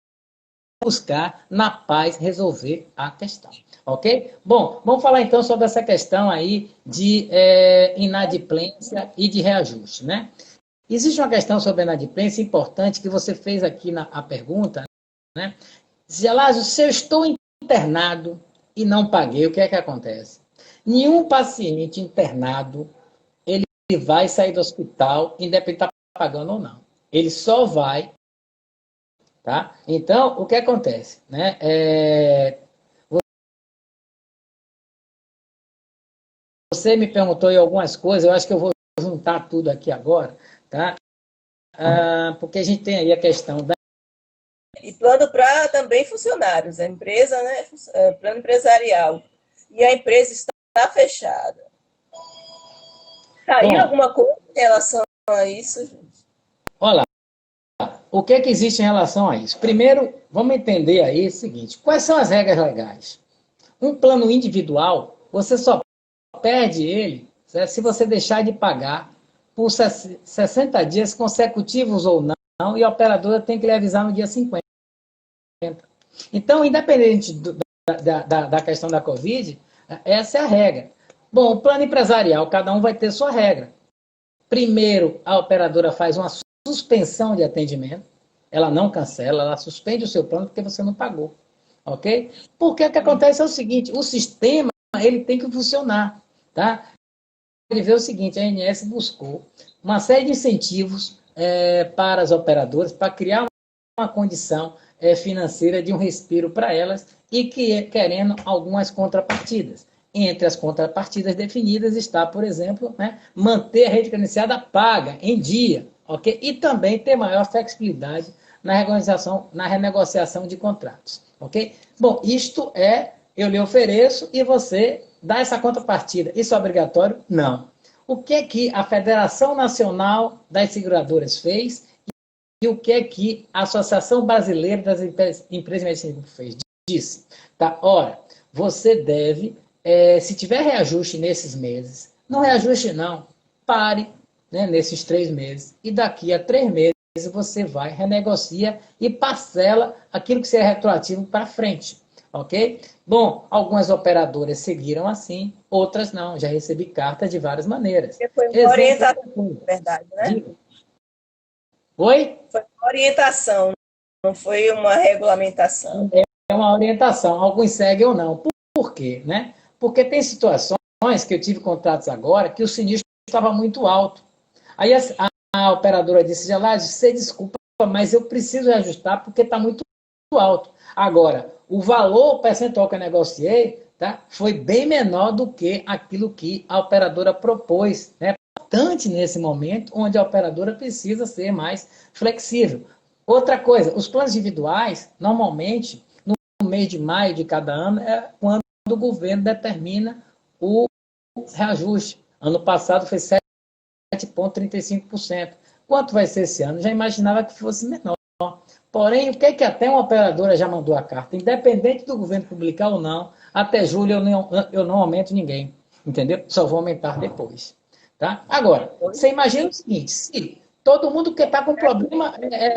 buscar, na paz, resolver a questão. Ok? Bom, vamos falar então sobre essa questão aí de inadimplência e de reajuste, né? Existe uma questão sobre inadimplência importante que você fez aqui na pergunta, né? Gelásio, se eu estou internado e não paguei, o que é que acontece? Nenhum paciente internado, ele vai sair do hospital, independente de estar pagando ou não. Ele só vai. Tá? Então, o que acontece? Né? Você me perguntou em algumas coisas, eu acho que eu vou juntar tudo aqui agora, tá? Porque a gente tem aí a questão da... E plano para também funcionários, a empresa, né? Plano empresarial. E a empresa está fechada. Saiu alguma coisa em relação a isso, gente? Olha, o que existe em relação a isso? Primeiro, vamos entender aí o seguinte, quais são as regras legais? Um plano individual, você só perde ele, certo? Se você deixar de pagar por 60 dias consecutivos ou não, e a operadora tem que lhe avisar no dia 50. Então, independente da questão da Covid, essa é a regra. Bom, o plano empresarial, cada um vai ter sua regra. Primeiro, a operadora faz uma suspensão de atendimento, ela não cancela, ela suspende o seu plano porque você não pagou. Ok? Porque o que acontece é o seguinte, o sistema ele tem que funcionar. Tá? Ele vê o seguinte, a ANS buscou uma série de incentivos para as operadoras, para criar uma condição financeira de um respiro para elas e querendo algumas contrapartidas. Entre as contrapartidas definidas está, por exemplo, né, manter a rede credenciada paga, em dia, ok? E também ter maior flexibilidade na renegociação de contratos, ok? Bom, isto eu lhe ofereço e você dá essa contrapartida. Isso é obrigatório? Não. O que a Federação Nacional das Seguradoras fez e o que a Associação Brasileira das Empresas de Medicina fez? Disse, tá? Ora, você deve, se tiver reajuste nesses meses, não reajuste não, pare, né, nesses 3 meses, e daqui a 3 meses você vai, renegocia e parcela aquilo que seja retroativo para frente, ok? Bom, algumas operadoras seguiram assim, outras não, já recebi cartas de várias maneiras. Foi uma orientação, verdade, né? Oi? Foi uma orientação, não foi uma regulamentação. É uma orientação, alguns seguem ou não. Por quê? Né? Porque tem situações que eu tive contratos agora que o sinistro estava muito alto. Aí a operadora disse, Gelásio, você desculpa, mas eu preciso ajustar porque está muito alto. Agora, o valor percentual que eu negociei, tá, foi bem menor do que aquilo que a operadora propôs. Né? Importante nesse momento, onde a operadora precisa ser mais flexível. Outra coisa, os planos individuais, normalmente, no mês de maio de cada ano, é quando o governo determina o reajuste. Ano passado foi 7,35%. Quanto vai ser esse ano? Já imaginava que fosse menor. Porém, o que até uma operadora já mandou a carta? Independente do governo publicar ou não, até julho eu não aumento ninguém. Entendeu? Só vou aumentar depois. Tá? Agora, você imagina o seguinte, se todo mundo que está com problema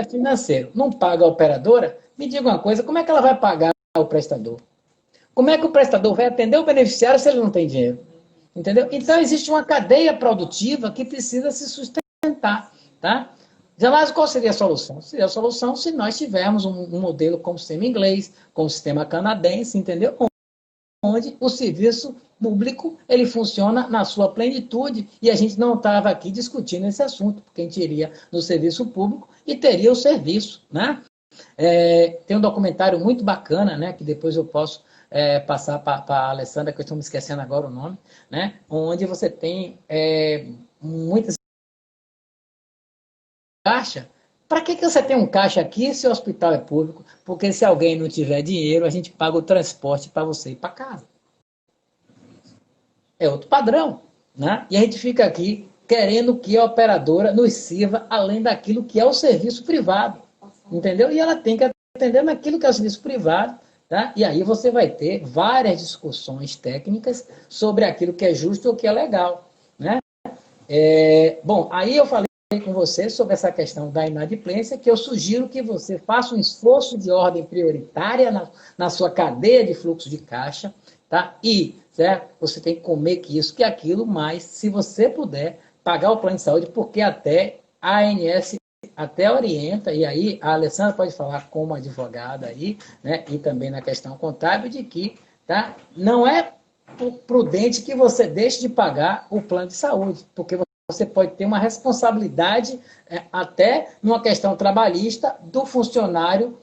financeiro não paga a operadora, me diga uma coisa, como é que ela vai pagar o prestador? Como é que o prestador vai atender o beneficiário se ele não tem dinheiro? Entendeu? Então, existe uma cadeia produtiva que precisa se sustentar. Tá? Jamais, qual seria a solução? Seria a solução se nós tivermos um modelo como o sistema inglês, como o sistema canadense, entendeu? Onde o serviço público ele funciona na sua plenitude e a gente não estava aqui discutindo esse assunto, porque a gente iria no serviço público e teria o serviço. Né? Tem um documentário muito bacana, né, que depois eu posso passar para a Alessandra, que eu estou me esquecendo agora o nome, né, onde você tem muitas caixa. Para que você tem um caixa aqui se o hospital é público? Porque se alguém não tiver dinheiro, a gente paga o transporte para você ir para casa. É outro padrão. Né? E a gente fica aqui querendo que a operadora nos sirva além daquilo que é o serviço privado. Entendeu? E ela tem que atender naquilo que é o serviço privado. Tá? E aí você vai ter várias discussões técnicas sobre aquilo que é justo ou que é legal. Né? Bom, aí eu falei com você sobre essa questão da inadimplência, que eu sugiro que você faça um esforço de ordem prioritária na sua cadeia de fluxo de caixa, tá? E certo? Você tem que comer que isso, que aquilo, mas se você puder, pagar o plano de saúde, porque até a ANS até orienta, e aí a Alessandra pode falar como advogada aí, né? E também na questão contábil, de que tá? Não é prudente que você deixe de pagar o plano de saúde, porque você pode ter uma responsabilidade até numa questão trabalhista do funcionário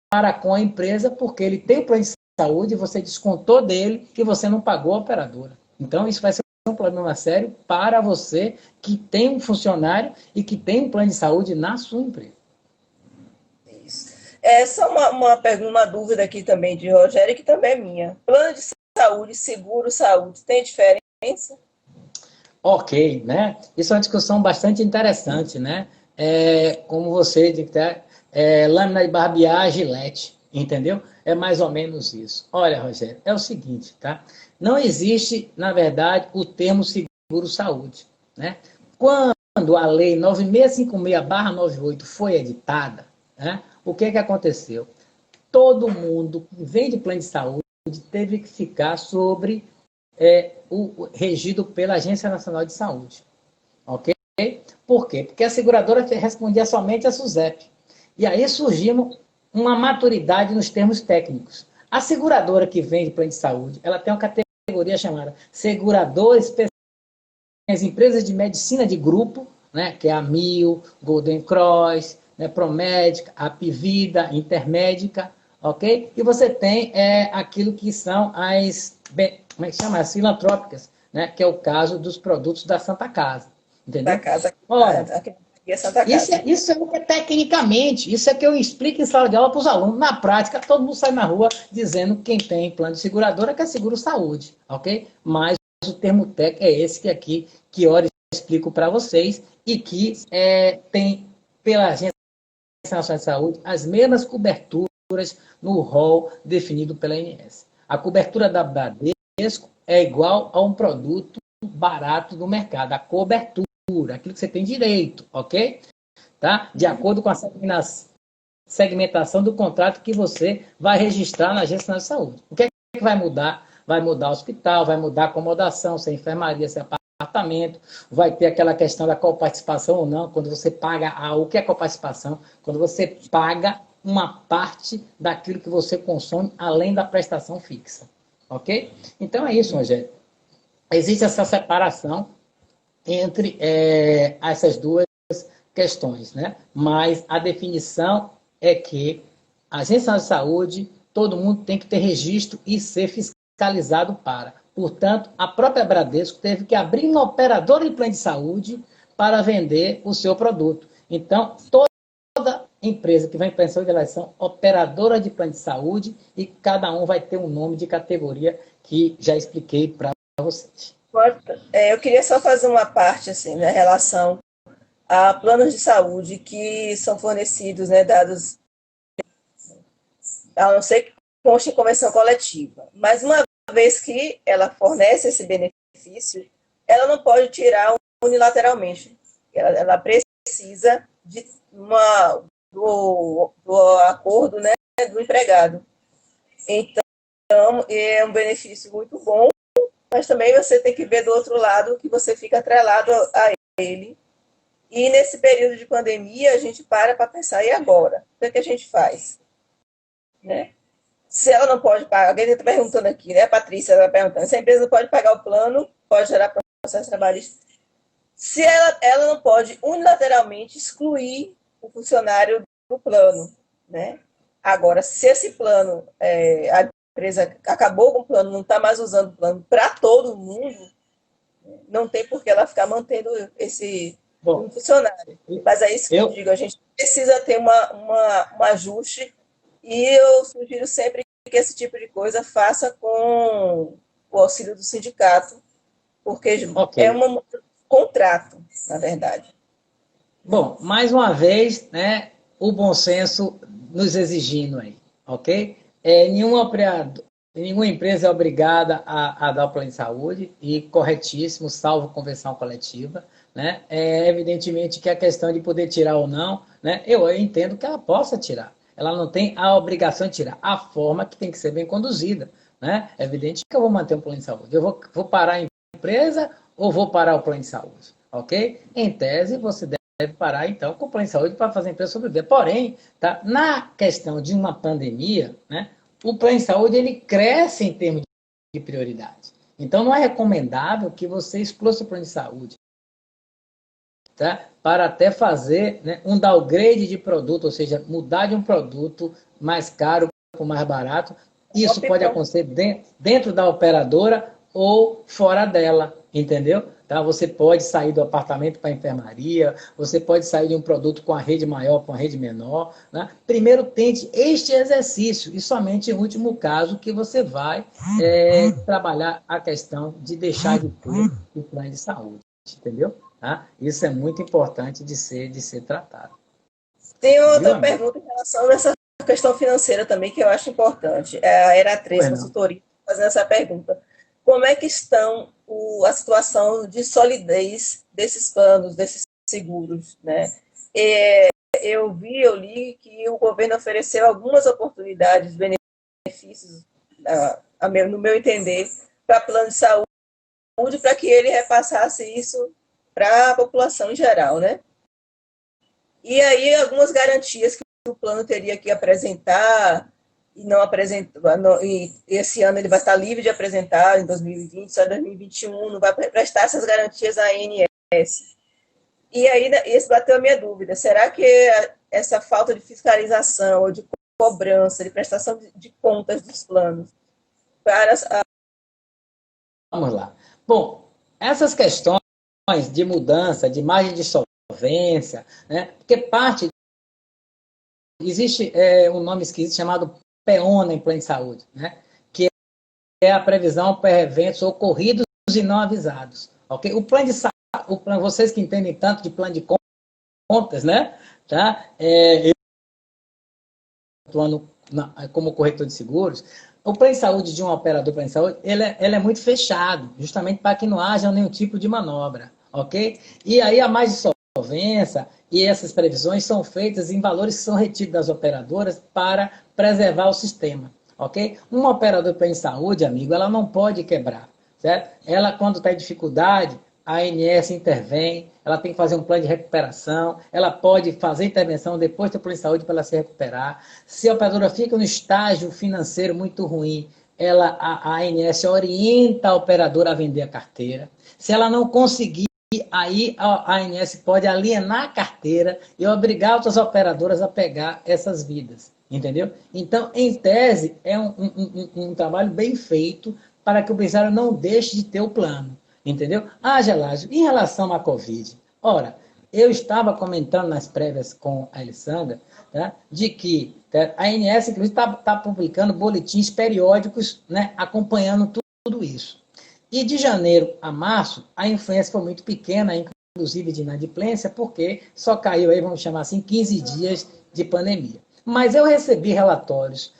para com a empresa, porque ele tem o plano de saúde, você descontou dele e você não pagou a operadora. Então, isso vai ser um problema sério para você que tem um funcionário e que tem um plano de saúde na sua empresa. Isso. Só uma dúvida aqui também de Rogério, que também é minha. Plano de saúde, seguro saúde, tem diferença? Ok, né? Isso é uma discussão bastante interessante, né? Como você disse, lâmina de barbear, Gillette, entendeu? É mais ou menos isso. Olha, Rogério, é o seguinte, tá? Não existe, na verdade, o termo seguro-saúde, né? Quando a lei 9656/98 foi editada, né? O que aconteceu? Todo mundo que vende plano de saúde teve que ficar sobre regido pela Agência Nacional de Saúde. Ok? Por quê? Porque a seguradora respondia somente a SUSEP. E aí surgiu uma maturidade nos termos técnicos. A seguradora que vende plano de saúde, ela tem uma categoria chamada seguradora especial. As empresas de medicina de grupo, né, que é a Mil, Golden Cross, né, Promédica, Apivida, Intermédica, ok? E você tem aquilo que são as, como é que chama? As filantrópicas, né, que é o caso dos produtos da Santa Casa, entendeu? Da casa. Ora, Aqui é Santa Casa. isso é o que é tecnicamente, isso é que eu explico em sala de aula para os alunos. Na prática, todo mundo sai na rua dizendo que quem tem plano de seguradora quer seguro saúde, ok? Mas o termo técnico é esse que aqui, que hora eu explico para vocês, e que tem, pela Agência Nacional de Saúde, as mesmas coberturas no rol definido pela ANS. A cobertura da Bradesco é igual a um produto barato do mercado, a cobertura, aquilo que você tem direito, ok? Tá? De acordo com a segmentação do contrato que você vai registrar na Agência Nacional de Saúde. O que é que vai mudar? Vai mudar o hospital, vai mudar a acomodação, se é enfermaria, se é apartamento, vai ter aquela questão da coparticipação ou não, quando você paga o que é coparticipação? Quando você paga uma parte daquilo que você consome, além da prestação fixa. Ok? Então é isso, Rogério. Existe essa separação entre essas duas questões, né? Mas a definição é que a Agência de Saúde, todo mundo tem que ter registro e ser fiscalizado para. Portanto, a própria Bradesco teve que abrir uma operadora de plano de saúde para vender o seu produto. Então, toda empresa que vem para a saúde, elas são operadora de plano de saúde e cada um vai ter um nome de categoria que já expliquei para vocês. Eu queria só fazer uma parte assim, na relação a planos de saúde que são fornecidos, né, dados, a não ser que conste em convenção coletiva. Mas uma vez que ela fornece esse benefício, ela não pode tirar unilateralmente. Ela precisa do acordo, né, do empregado. Então, é um benefício muito bom mas também você tem que ver do outro lado que você fica atrelado a ele. E nesse período de pandemia, a gente para pensar, e agora? O que é que a gente faz? Né? Se ela não pode pagar, alguém está perguntando aqui, né? A Patrícia está perguntando, se a empresa não pode pagar o plano, pode gerar processo trabalhista. Se ela não pode unilateralmente excluir o funcionário do plano, né? Agora, se esse plano, a empresa acabou com o plano, não está mais usando o plano para todo mundo, não tem por que ela ficar mantendo esse funcionário. Mas é isso que eu digo, a gente precisa ter um ajuste e eu sugiro sempre que esse tipo de coisa faça com o auxílio do sindicato, porque é um contrato, na verdade. Bom, mais uma vez, né, o bom senso nos exigindo aí, ok? Nenhuma empresa é obrigada a dar o plano de saúde, e corretíssimo, salvo convenção coletiva, né? Evidentemente que a questão de poder tirar ou não, né, eu entendo que ela possa tirar. Ela não tem a obrigação de tirar. A forma que tem que ser bem conduzida, né? É evidente que eu vou manter um plano de saúde. Eu vou parar a empresa ou vou parar o plano de saúde, ok? Em tese, você deve parar, então, com o plano de saúde para fazer a empresa sobreviver. Porém, tá, na questão de uma pandemia, né, o plano de saúde ele cresce em termos de prioridade. Então, não é recomendável que você exclua seu plano de saúde, tá, para até fazer, né, um downgrade de produto, ou seja, mudar de um produto mais caro para o mais barato. Isso pode acontecer dentro da operadora ou fora dela, entendeu? Tá? Você pode sair do apartamento para a enfermaria, você pode sair de um produto com a rede maior para uma rede menor. Né? Primeiro tente este exercício e somente em último caso que você vai trabalhar a questão de deixar de ter o plano de saúde, entendeu? Tá? Isso é muito importante de ser tratado. Tem outra pergunta em relação a essa questão financeira também, que eu acho importante. É a Era 3 Consultoria fazendo essa pergunta. Como é que estão a situação de solidez desses planos, desses seguros? Né? Eu li que o governo ofereceu algumas oportunidades, benefícios, no meu entender, para plano de saúde, para que ele repassasse isso para a população em geral, né? E aí algumas garantias que o plano teria que apresentar e não apresentou, e esse ano ele vai estar livre de apresentar em 2020, só em 2021, não vai prestar essas garantias à ANS. E aí esse bateu a minha dúvida, será que essa falta de fiscalização ou de cobrança, de prestação de contas dos planos para Vamos lá. Bom, essas questões de mudança, de margem de solvência, né? Porque parte existe um nome esquisito chamado PEONA em plano de saúde, né? Que é a previsão para eventos ocorridos e não avisados, ok? O plano de saúde, vocês que entendem tanto de plano de contas, né? Tá? Eu atuando como corretor de seguros. O plano de saúde de um operador plano de saúde, ele é muito fechado, justamente para que não haja nenhum tipo de manobra, ok? E aí a margem de solvência e essas previsões são feitas em valores que são retidos das operadoras para preservar o sistema, ok? Uma operadora de plano de saúde, amigo, ela não pode quebrar, certo? Ela, quando está em dificuldade, a ANS intervém, ela tem que fazer um plano de recuperação, ela pode fazer intervenção depois do plano de saúde para ela se recuperar. Se a operadora fica no estágio financeiro muito ruim, a ANS orienta a operadora a vender a carteira. Se ela não conseguir, aí a ANS pode alienar a carteira e obrigar outras operadoras a pegar essas vidas, entendeu? Então, em tese, é um trabalho bem feito para que o empresário não deixe de ter o plano. Entendeu? Gelásio, em relação à Covid, ora, eu estava comentando nas prévias com a Alessandra, tá, de que a ANS, inclusive, está publicando boletins periódicos, né, acompanhando tudo isso. E de janeiro a março, a influência foi muito pequena, inclusive de inadimplência, porque só caiu aí, vamos chamar assim, 15 dias de pandemia. Mas eu recebi relatórios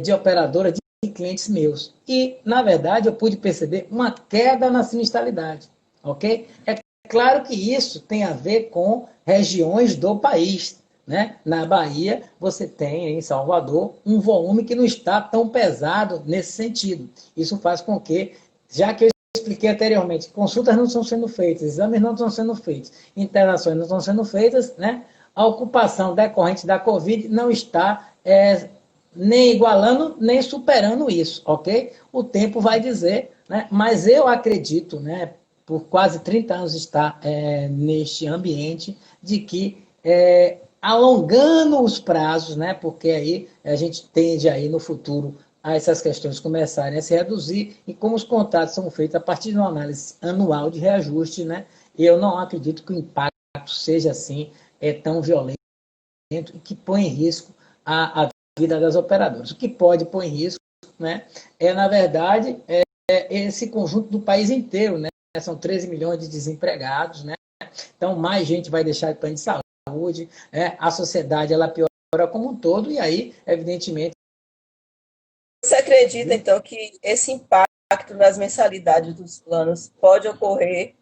de operadoras de clientes meus. E, na verdade, eu pude perceber uma queda na sinistralidade, ok? É claro que isso tem a ver com regiões do país, né? Na Bahia, você tem, em Salvador, um volume que não está tão pesado nesse sentido. Isso faz com que, já que eu expliquei anteriormente, consultas não estão sendo feitas, exames não estão sendo feitos, internações não estão sendo feitas, né? A ocupação decorrente da Covid não está nem igualando, nem superando isso, ok? O tempo vai dizer, né? Mas eu acredito, né, por quase 30 anos estar neste ambiente, de que alongando os prazos, né, porque aí a gente tende aí no futuro a essas questões começarem a se reduzir, e como os contratos são feitos a partir de uma análise anual de reajuste, né, eu não acredito que o impacto seja assim tão violento e que põe em risco a vida das operadoras. O que pode pôr em risco, né, na verdade, esse conjunto do país inteiro, né, são 13 milhões de desempregados, né, então mais gente vai deixar de plano de saúde, a sociedade ela piora como um todo, e aí, evidentemente... Você acredita, então, que esse impacto nas mensalidades dos planos pode ocorrer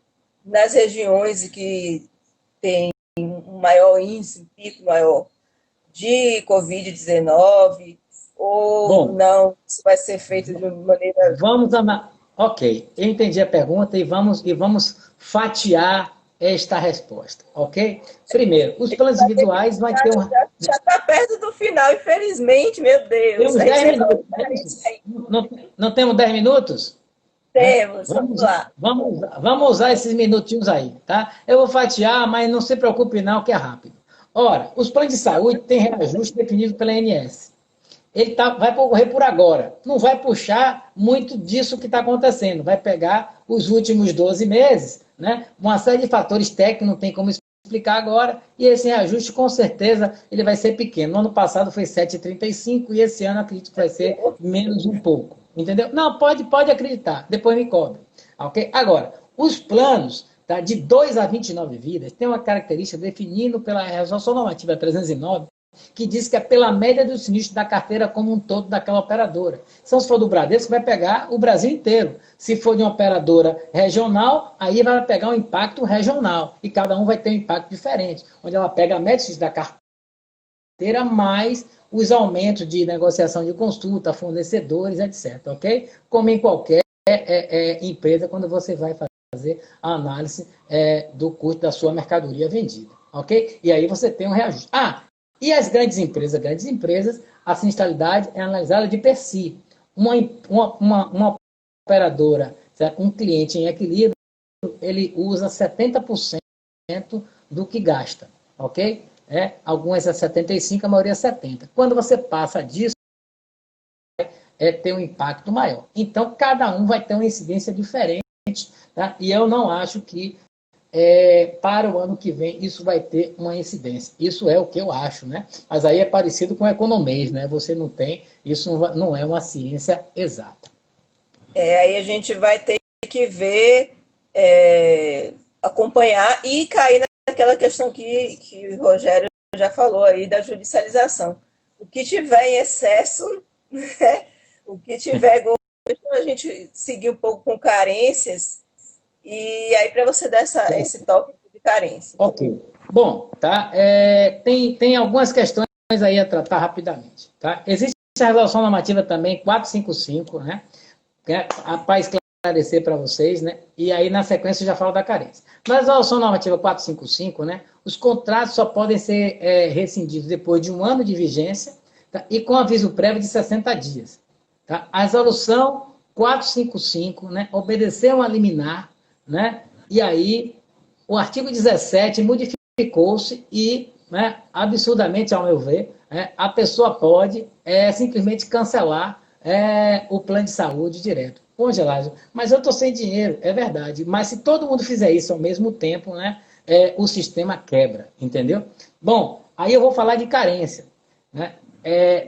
nas regiões que têm um maior índice, um pico maior de Covid-19, ou Bom, não? Isso vai ser feito de maneira... Ok, eu entendi a pergunta e vamos fatiar esta resposta, ok? Primeiro, os planos individuais vai ter um... Já está perto do final, infelizmente, meu Deus. Temos 10 minutos. Não temos 10 minutos? Temos, vamos lá. Vamos usar esses minutinhos aí, tá? Eu vou fatiar, mas não se preocupe não, que é rápido. Ora, os planos de saúde têm reajuste definido pela ANS. Ele vai ocorrer por agora. Não vai puxar muito disso que está acontecendo. Vai pegar os últimos 12 meses, né? Uma série de fatores técnicos, não tem como explicar agora, e esse reajuste, com certeza, ele vai ser pequeno. No ano passado foi 7,35 e esse ano acredito que vai ser menos um pouco. Entendeu? Não, pode acreditar. Depois me cobre. Ok? Agora, os planos, tá, de 2 a 29 vidas têm uma característica definida pela Resolução Normativa 309, que diz que é pela média do sinistro da carteira como um todo daquela operadora. Então, se for do Bradesco, vai pegar o Brasil inteiro. Se for de uma operadora regional, aí vai pegar um impacto regional. E cada um vai ter um impacto diferente, onde ela pega a média da carteira mais os aumentos de negociação de consulta, fornecedores, etc. Ok? Como em qualquer empresa, quando você vai fazer a análise do custo da sua mercadoria vendida. Ok? E aí você tem um reajuste. E as grandes empresas, a sinistralidade é analisada de per si. Uma operadora, certo? Um cliente em equilíbrio, ele usa 70% do que gasta, ok? Algumas é 75%, a maioria é 70%. Quando você passa disso, ter um impacto maior. Então, cada um vai ter uma incidência diferente, tá? E eu não acho que para o ano que vem isso vai ter uma incidência. Isso é o que eu acho, né? Mas aí é parecido com economês, né? Você não tem, isso não é uma ciência exata. Aí a gente vai ter que ver, acompanhar e cair naquela questão que o Rogério já falou aí da judicialização. O que tiver em excesso, né? O que tiver a gente seguir um pouco com carências. E aí, para você dar esse toque de carência. Ok. Bom, tá? Tem algumas questões aí a tratar rapidamente. Tá? Existe a resolução normativa também, 455, né? Para esclarecer para vocês, né? E aí, na sequência, eu já falo da carência. Na resolução normativa 455, né? Os contratos só podem ser rescindidos depois de 1 ano de vigência, tá? E com aviso prévio de 60 dias. Tá? A resolução 455, né? Obedeceu a liminar, né? E aí, o artigo 17 modificou-se e, né, absurdamente, ao meu ver, a pessoa pode simplesmente cancelar o plano de saúde direto. Pô, Gelásio, mas eu estou sem dinheiro, é verdade. Mas se todo mundo fizer isso ao mesmo tempo, né, o sistema quebra, entendeu? Bom, aí eu vou falar de carência. Né?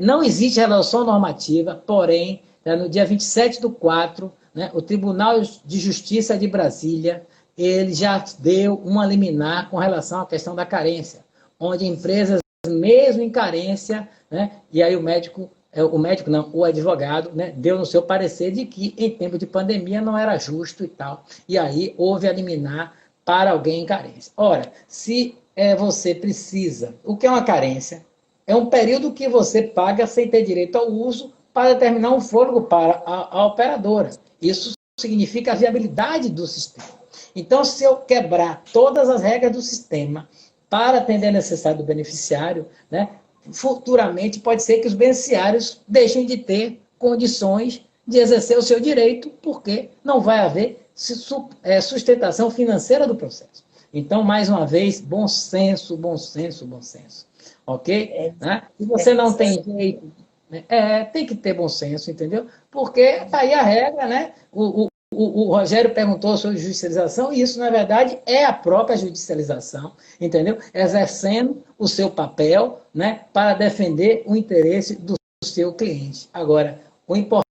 Não existe resolução normativa, porém, no dia 27/4, né, o Tribunal de Justiça de Brasília, ele já deu uma liminar com relação à questão da carência, onde empresas, mesmo em carência, né, e aí o advogado, né, deu no seu parecer de que em tempo de pandemia não era justo e tal, e aí houve a liminar para alguém em carência. Ora, se você precisa, o que é uma carência? É um período que você paga sem ter direito ao uso para determinar um fôlego para a operadora. Isso significa a viabilidade do sistema. Então, se eu quebrar todas as regras do sistema para atender a necessidade do beneficiário, né, futuramente pode ser que os beneficiários deixem de ter condições de exercer o seu direito, porque não vai haver sustentação financeira do processo. Então, mais uma vez, bom senso, bom senso, bom senso. Ok? Né? Se você não tem jeito, né, tem que ter bom senso, entendeu? Porque está aí a regra, né? O Rogério perguntou sobre judicialização, e isso, na verdade, é a própria judicialização, entendeu? Exercendo o seu papel, né, para defender o interesse do seu cliente. Agora, o importante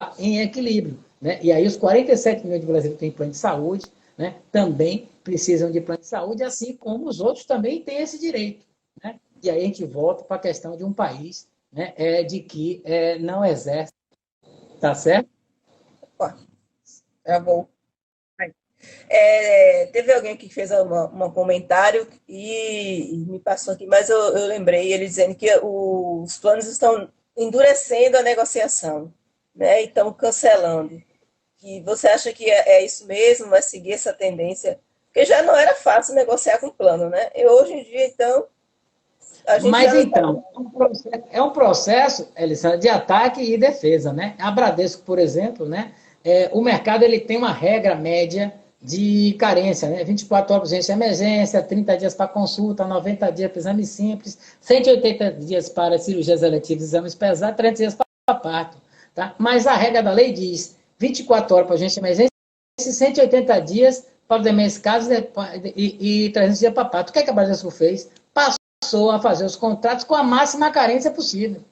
é em equilíbrio, né? E aí os 47 milhões de brasileiros que têm plano de saúde, né, também precisam de plano de saúde, assim como os outros também têm esse direito, né? E aí a gente volta para a questão de um país, né, de que não exerce, tá certo? Travou. Teve alguém que fez um comentário e me passou aqui, mas eu lembrei, ele dizendo que os planos estão endurecendo a negociação, né? E estão cancelando. Que você acha que é isso mesmo, vai seguir essa tendência? Porque já não era fácil negociar com plano, né? E hoje em dia, então, a gente Mas já não então, é um processo, Elisandra, de ataque e defesa, né? A Bradesco, por exemplo, né? O mercado ele tem uma regra média de carência, né? 24 horas de emergência, 30 dias para consulta, 90 dias para exame simples, 180 dias para cirurgias eletivas e exames pesados, 30 dias para parto. Tá? Mas a regra da lei diz 24 horas para urgência de emergência e 180 dias para os demais casos e 300 dias para parto. O que a Bradesco fez? Passou a fazer os contratos com a máxima carência possível.